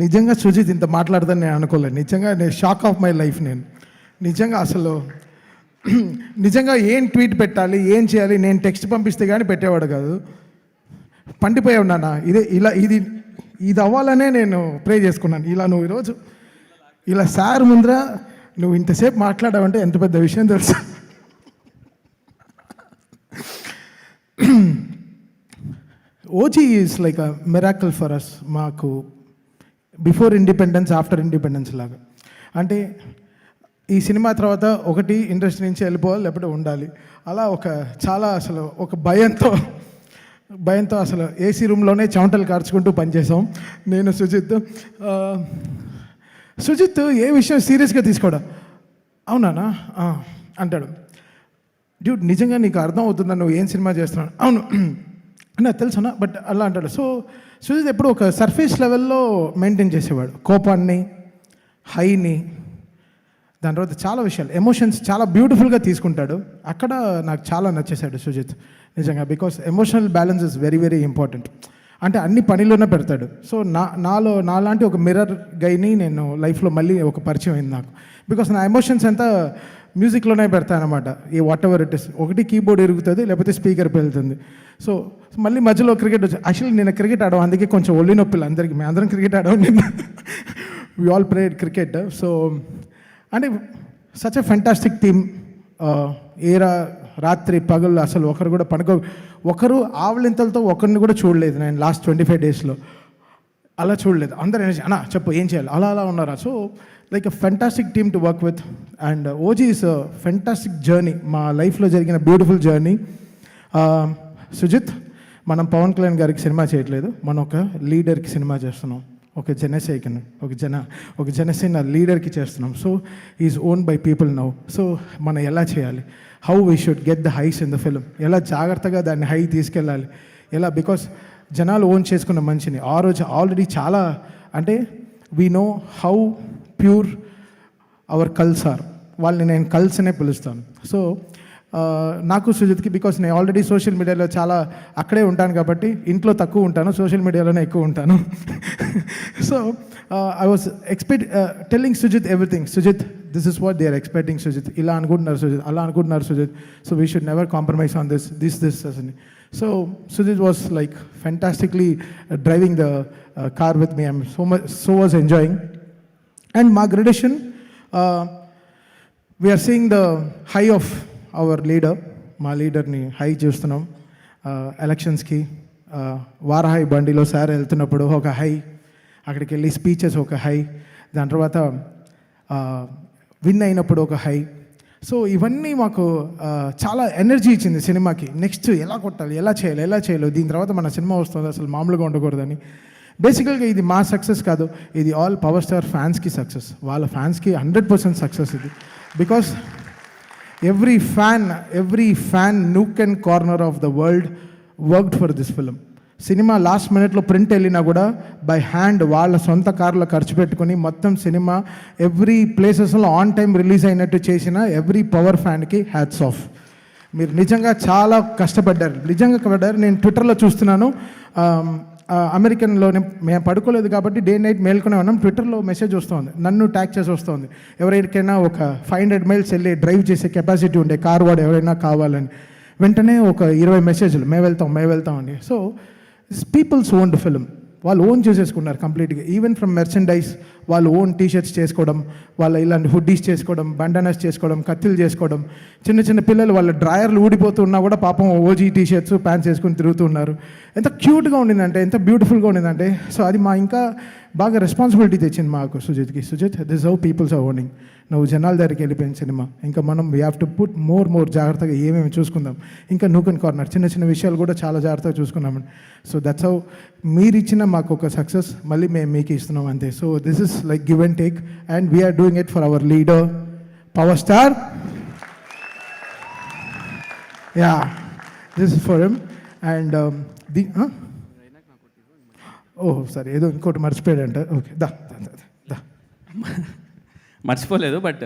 నిజంగా సుజిత్ ఇంత మాట్లాడదని నేను అనుకోలేదు. నిజంగా నేను షాక్ ఆఫ్ మై లైఫ్. నేను నిజంగా అసలు నిజంగా ఏం ట్వీట్ పెట్టాలి, ఏం చేయాలి, నేను టెక్స్ట్ పంపిస్తే కానీ పెట్టేవాడు కాదు. పండిపోయి ఉన్నానా ఇదే ఇలా ఇది అవ్వాలనే నేను ప్రే చేసుకున్నాను. ఇలా నువ్వు ఈరోజు ఇలా సార్ ముందర నువ్వు ఇంతసేపు మాట్లాడావంటే ఎంత పెద్ద విషయం తెలుసు. OG is like a miracle for us. మాకు బిఫోర్ ఇండిపెండెన్స్, ఆఫ్టర్ ఇండిపెండెన్స్ లాగా. అంటే ఈ సినిమా తర్వాత ఒకటి ఇండస్ట్రీ నుంచి వెళ్ళిపోవాలి, లేకపోతే ఉండాలి. అలా చాలా అసలు ఒక భయంతో అసలు ఏసీ రూమ్లోనే చెమటలు కార్చుకుంటూ పనిచేసాం నేను సుజిత్ ఏ విషయం సీరియస్గా తీసుకోడా. అవునా అంటాడు. డ్యూడ్ నిజంగా నీకు అర్థం అవుతుందా నువ్వు ఏం సినిమా చేస్తున్నావు? అవును నాకు తెలుసునా, బట్ అలా అంటాడు. సో సుజిత్ ఎప్పుడు ఒక సర్ఫేస్ లెవెల్లో మెయింటైన్ చేసేవాడు, కోపాన్ని, హైని, దాని తర్వాత చాలా విషయాలు, ఎమోషన్స్ చాలా బ్యూటిఫుల్గా తీసుకుంటాడు. అక్కడ నాకు చాలా నచ్చేశాడు సుజిత్ నిజంగా. Because emotional balance is very very important. అంటే అన్ని పనిలోనే పెడతాడు. సో నాలాంటి ఒక మిర్రర్ గైని నేను లైఫ్లో మళ్ళీ ఒక పరిచయం అయింది నాకు. బికాస్ నా ఎమోషన్స్ అంతా మ్యూజిక్లోనే పెడతాను అనమాట. ఈ వాట్ ఎవర్ ఇట్ ఇస్, ఒకటి కీబోర్డ్ ఇరుగుతుంది, లేకపోతే స్పీకర్ వెళ్తుంది. సో మళ్ళీ మధ్యలో క్రికెట్ వచ్చి, యాక్చువల్లీ నేను క్రికెట్ ఆడాం, అందుకే కొంచెం ఒళ్ళి నొప్పిలు అందరికీ. మేము అందరం క్రికెట్ ఆడాం, నిన్న we all played cricket. So అంటే సచ్ ఎ ఫెంటాస్టిక్ టీమ్. రాత్రి పగలు అసలు ఒకరు కూడా ఒకరు ఆవలింతలతో ఒకరిని కూడా చూడలేదు నేను లాస్ట్ 25 డేస్లో. అలా చూడలేదు. అందరూ అన్నా చెప్పు ఏం చేయాలి, అలా ఉన్నారా. So like a fantastic team to work with. And OG is a fantastic journey, మా లైఫ్లో జరిగిన బ్యూటిఫుల్ జర్నీ. సుజిత్, మనం పవన్ కళ్యాణ్ గారికి సినిమా చేయట్లేదు, మనం ఒక లీడర్కి సినిమా చేస్తున్నాం, ఒక జనసేన లీడర్కి చేస్తున్నాం. So is own by people now. So మనం ఎలా చేయాలి, how we should get the highs in the film, ఎలా జాగ్రత్తగా దాన్ని హై తీసుకెళ్ళాలి, ఎలా, బికాస్ జనాలు ఓన్ చేసుకున్న మనిషిని ఆ రోజు ఆల్రెడీ చాలా, అంటే we know how pure our cults are. వాళ్ళని నేను కల్స్ అనే పిలుస్తాను. సో నాకు సుజిత్కి, బికాస్ నేను ఆల్రెడీ సోషల్ మీడియాలో చాలా అక్కడే ఉంటాను కాబట్టి ఇంట్లో తక్కువ ఉంటాను, సోషల్ మీడియాలోనే ఎక్కువ ఉంటాను. So I was telling Sujith everything. Sujith, this is what they are expecting. Sujith ఇలా అనుకుంటున్నారు, సుజిత్ అలా అనుకుంటున్నారు Sujith. So we should never compromise on this అని. So Sujith was like fantastically driving the car with me. I'm so was enjoying. And మా graduation, we're seeing the high of our leader. మా లీడర్ని high చూస్తున్నాం. ఎలక్షన్స్కి వారాహి బండిలో సార్ వెళ్తున్నప్పుడు ఒక high, అక్కడికి వెళ్ళి స్పీచెస్ ఒక హై, దాని తర్వాత విన్ అయినప్పుడు ఒక హై. సో ఇవన్నీ మాకు చాలా ఎనర్జీ ఇచ్చింది సినిమాకి. నెక్స్ట్ ఎలా కొట్టాలి, ఎలా చేయాలి, దీని తర్వాత మన సినిమా వస్తుంది, అసలు మామూలుగా ఉండకూడదని. బేసికల్గా ఇది మా సక్సెస్ కాదు, ఇది ఆల్ పవర్ స్టార్ ఫ్యాన్స్కి సక్సెస్. వాళ్ళ ఫ్యాన్స్కి 100% సక్సెస్ ఇది. Because every fan nook and corner of the world worked for this film. Cinema last మినిట్లో ప్రింట్ వెళ్ళినా కూడా బై హ్యాండ్ వాళ్ళ సొంత కార్లో ఖర్చు పెట్టుకుని మొత్తం సినిమా ఎవ్రీ ప్లేసెస్లో ఆన్ టైం రిలీజ్ అయినట్టు చేసిన ఎవ్రీ పవర్ ఫ్యాన్కి హ్యాట్స్ ఆఫ్. మీరు నిజంగా చాలా కష్టపడ్డారు. నేను ట్విట్టర్లో చూస్తున్నాను, అమెరికన్లోనే మేము పడుకోలేదు కాబట్టి డే నైట్ మేల్కొనే ఉన్నాం. ట్విట్టర్లో మెసేజ్ వస్తుంది, నన్ను ట్యాగ్ చేసి వస్తుంది, ఎవరికైనా ఒక 500 మైల్స్ వెళ్ళి డ్రైవ్ చేసే కెపాసిటీ ఉండే కార్ వాడు ఎవరైనా కావాలని. వెంటనే ఒక 20 మెసేజ్లు, మేము వెళ్తాం అని. సో పీపుల్స్ ఓన్డ్ ఫిల్మ్, వాళ్ళు ఓన్ చేసేసుకున్నారు కంప్లీట్గా. ఈవెన్ ఫ్రమ్ మెర్చండైజ్, వాళ్ళు ఓన్ టీషర్ట్స్ చేసుకోవడం, వాళ్ళ ఇలాంటి హుడ్డీస్ చేసుకోవడం, బండనాస్ చేసుకోవడం, కత్తిలు చేసుకోవడం, చిన్న పిల్లలు వాళ్ళ డ్రాయర్లు ఊడిపోతున్నా కూడా పాపం ఓజీ టీషర్ట్స్ ప్యాంట్స్ వేసుకుని తిరుగుతున్నారు. ఎంత క్యూట్గా ఉండిందంటే, ఎంత బ్యూటిఫుల్గా ఉండిందంటే. సో అది మా ఇంకా బాగా రెస్పాన్సిబిలిటీ తెచ్చింది మాకు సుజిత్కి. Sujith, this how peoples are owning. నువ్వు జనాల దగ్గరికి వెళ్ళిపోయిన సినిమా, ఇంకా మనం we have to put more జాగ్రత్తగా ఏమేమి చూసుకుందాం. ఇంకా నూక్ అండ్ కార్నర్ చిన్న విషయాలు కూడా చాలా జాగ్రత్తగా చూసుకున్నామండి. సో దట్స్ హౌ మీరు ఇచ్చిన మాకు ఒక సక్సెస్ మళ్ళీ మేము మీకు ఇస్తున్నాం అంతే. So this is like give and take, and we're doing it for our leader power star. Yeah, this is for him. And సరే, ఏదో ఇంకోటి మర్చిపోయాడంట. ఓకే, దా మర్చిపోలేదు, బట్